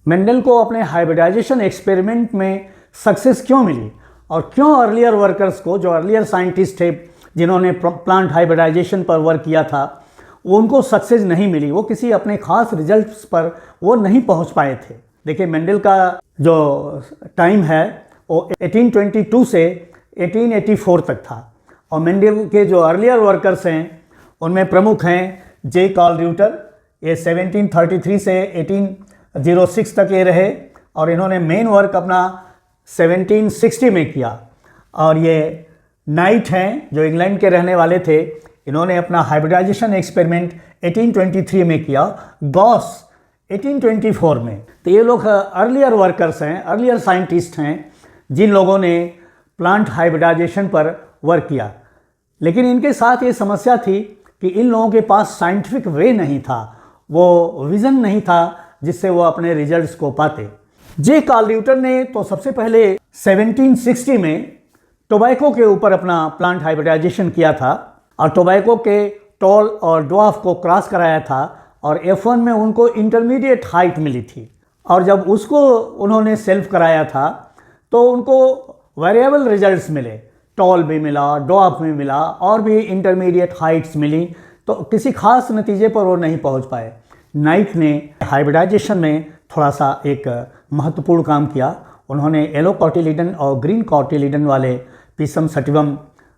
Mendel को अपने hybridisation experiment में सक्सेस क्यों मिली और क्यों अर्लियर वर्कर्स को, जो अर्लियर साइंटिस्ट थे जिन्होंने प्लांट हाइब्रिडाइजेशन पर वर्क किया था, उनको सक्सेस नहीं मिली, वो किसी अपने खास रिजल्ट्स पर वो नहीं पहुंच पाए थे। देखिए, मेंडल का जो टाइम है वो 1822 से 1884 तक था और मेंडल के जो अर्लियर वर्कर्स हैं उनमें प्रमुख हैं जे कार्ल र्यूटर, ये 1733 से 1806 तक ये रहे और इन्होंने मेन वर्क अपना 1760 में किया। और ये नाइट हैं जो इंग्लैंड के रहने वाले थे, इन्होंने अपना हाइब्रिडाइजेशन एक्सपेरिमेंट 1823 में किया, गॉस 1824 में। तो ये लोग अर्लियर वर्कर्स हैं, अर्लियर साइंटिस्ट हैं जिन लोगों ने प्लांट हाइब्रिडाइजेशन पर वर्क किया। लेकिन इनके साथ ये समस्या थी कि इन लोगों के पास साइंटिफिक वे नहीं था, वो विज़न नहीं था जिससे वो अपने रिजल्ट्स को पाते। जे कार्ल र्यूटर ने तो सबसे पहले 1760 में टोबैको के ऊपर अपना प्लांट हाइब्रिडाइजेशन किया था और टोबैको के टॉल और ड्वार्फ को क्रॉस कराया था और F1 में उनको इंटरमीडिएट हाइट मिली थी। और जब उसको उन्होंने सेल्फ कराया था तो उनको वेरिएबल रिजल्ट्स मिले, टॉल भी मिला, ड्वार्फ भी मिला और भी इंटरमीडिएट हाइट्स मिली, तो किसी खास नतीजे पर वो नहीं पहुंच पाए। नाइट ने हाइब्रिडाइजेशन में थोड़ा सा एक महत्वपूर्ण काम किया। उन्होंने येलो कॉटिलीडन और ग्रीन कॉटिलीडन वाले पीसम सटिवम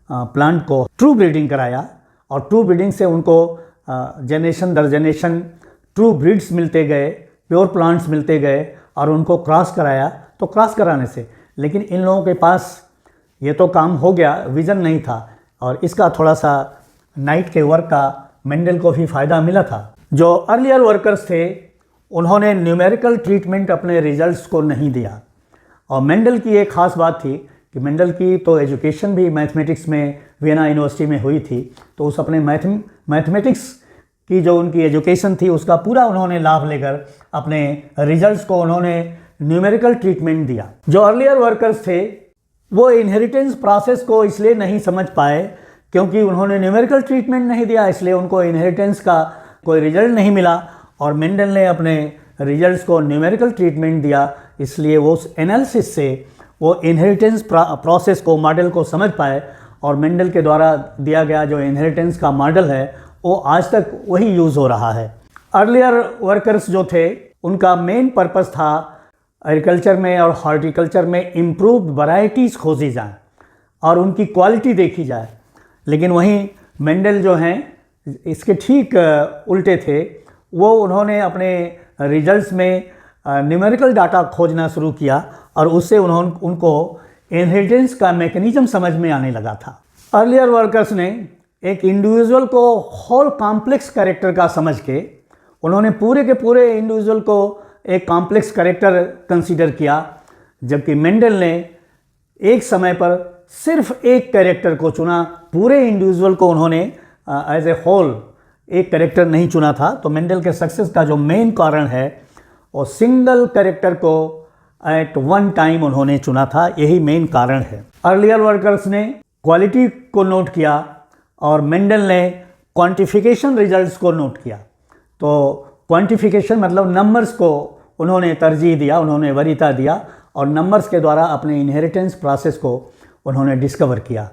प्लांट को ट्रू ब्रीडिंग कराया और ट्रू ब्रीडिंग से उनको जनरेशन दर जनरेशन ट्रू ब्रीड्स मिलते गए, प्योर प्लांट्स मिलते गए और उनको क्रॉस कराया। तो क्रॉस कराने से, लेकिन इन लोगों के पास ये तो काम हो गया, विज़न नहीं था और इसका थोड़ा सा नाइट के वर्क का मेंडल को भी फ़ायदा मिला था। जो अर्लियर वर्कर्स थे उन्होंने न्यूमेरिकल ट्रीटमेंट अपने रिजल्ट्स को नहीं दिया और मेंडल की एक ख़ास बात थी कि मेंडल की तो एजुकेशन भी मैथमेटिक्स में वियना यूनिवर्सिटी में हुई थी, तो उस अपने मैथमेटिक्स की जो उनकी एजुकेशन थी उसका पूरा उन्होंने लाभ लेकर अपने रिजल्ट्स को उन्होंने न्यूमेरिकल ट्रीटमेंट दिया। जो अर्लियर वर्कर्स थे वो इनहेरिटेंस प्रोसेस को इसलिए नहीं समझ पाए क्योंकि उन्होंने न्यूमेरिकल ट्रीटमेंट नहीं दिया, इसलिए उनको इनहेरिटेंस का कोई रिजल्ट नहीं मिला और मेंडल ने अपने रिजल्ट्स को न्यूमेरिकल ट्रीटमेंट दिया, इसलिए वो उस एनालिसिस से वो इनहेरिटेंस प्रोसेस को, मॉडल को समझ पाए और मेंडल के द्वारा दिया गया जो इनहेरिटेंस का मॉडल है वो आज तक वही यूज़ हो रहा है। अर्लियर वर्कर्स जो थे उनका मेन पर्पस था एग्रीकल्चर में और हॉर्टिकल्चर में इम्प्रूव्ड वैरायटीज़ खोजी जाए और उनकी क्वालिटी देखी जाए। लेकिन वहीं मेंडल जो हैं इसके ठीक उल्टे थे, वो उन्होंने अपने रिजल्ट्स में न्यूमेरिकल डाटा खोजना शुरू किया और उससे उनको इनहेरिटेंस का मैकेनिज्म समझ में आने लगा था। अर्लियर वर्कर्स ने एक इंडिविजुअल को होल कॉम्प्लेक्स कैरेक्टर का समझ के उन्होंने पूरे के पूरे इंडिविजुअल को एक कॉम्प्लेक्स कैरेक्टर कंसीडर किया, जबकि मेंडल ने एक समय पर सिर्फ एक कैरेक्टर को चुना, पूरे इंडिविजुअल को उन्होंने एज ए होल एक कैरेक्टर नहीं चुना था। तो मेंडल के सक्सेस का जो मेन कारण है वो सिंगल कैरेक्टर को एट वन टाइम उन्होंने चुना था, यही मेन कारण है। अर्लियर वर्कर्स ने क्वालिटी को नोट किया और मेंडल ने क्वांटिफिकेशन रिजल्ट्स को नोट किया। तो क्वांटिफिकेशन मतलब नंबर्स को उन्होंने तरजीह दिया, उन्होंने वरीयता दिया और नंबर्स के द्वारा अपने इनहेरिटेंस प्रोसेस को उन्होंने डिस्कवर किया।